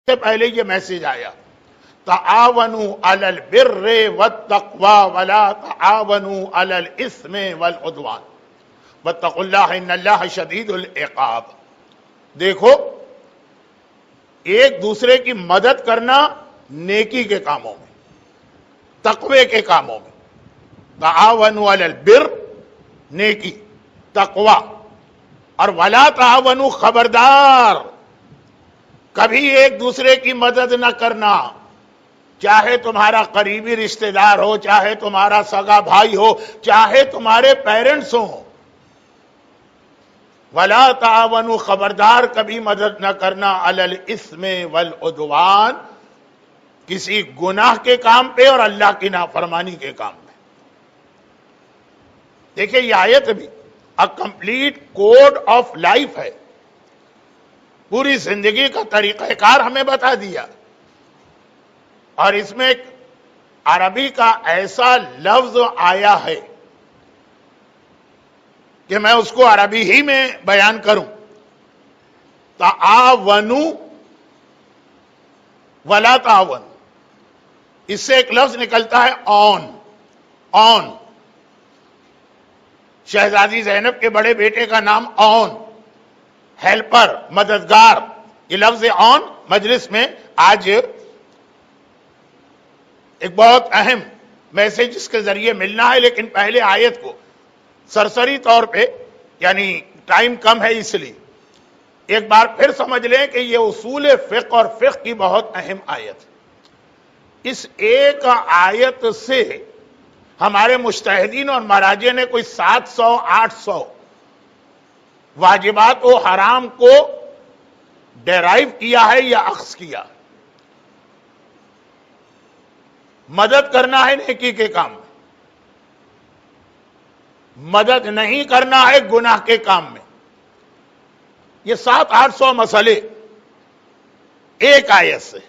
سے پہلے یہ میسج آیا، تعاونوا علی البر والتقوی ولا تعاونوا علی الاثم والعدوان واتقوا اللہ ان اللہ شدید العقاب۔ دیکھو، ایک دوسرے کی مدد کرنا نیکی کے کاموں میں، تقوی کے کاموں میں، تعاونوا علی البر نیکی، تقوی، اور ولا تعاونوا خبردار کبھی ایک دوسرے کی مدد نہ کرنا، چاہے تمہارا قریبی رشتہ دار ہو، چاہے تمہارا سگا بھائی ہو، چاہے تمہارے پیرنٹس ہوں، ولا تعاونوا خبردار کبھی مدد نہ کرنا علی الاثم والعدوان کسی گناہ کے کام پہ اور اللہ کی نافرمانی کے کام پہ۔ دیکھیں یہ آیت بھی کمپلیٹ کوڈ آف لائف ہے، پوری زندگی کا طریقہ کار ہمیں بتا دیا، اور اس میں ایک عربی کا ایسا لفظ آیا ہے کہ میں اس کو عربی ہی میں بیان کروں، تعاونوا ولا تعاون، اس سے ایک لفظ نکلتا ہے آن۔ شہزادی زینب کے بڑے بیٹے کا نام آن، ہیلپر، مددگار، یہ لفظ آن مجلس میں آج ایک بہت اہم میسج اس کے ذریعے ملنا ہے، لیکن پہلے آیت کو سرسری طور پہ، یعنی ٹائم کم ہے اس لیے ایک بار پھر سمجھ لیں کہ یہ اصول فقہ اور فقہ کی بہت اہم آیت ہے۔ اس ایک آیت سے ہمارے مجتہدین اور مراجع نے کوئی 700-800 واجبات و حرام کو ڈیرائیو کیا ہے یا اخذ کیا۔ مدد کرنا ہے نیکی کے کام میں، مدد نہیں کرنا ہے گناہ کے کام میں۔ یہ 700-800 مسئلے ایک آیت سے،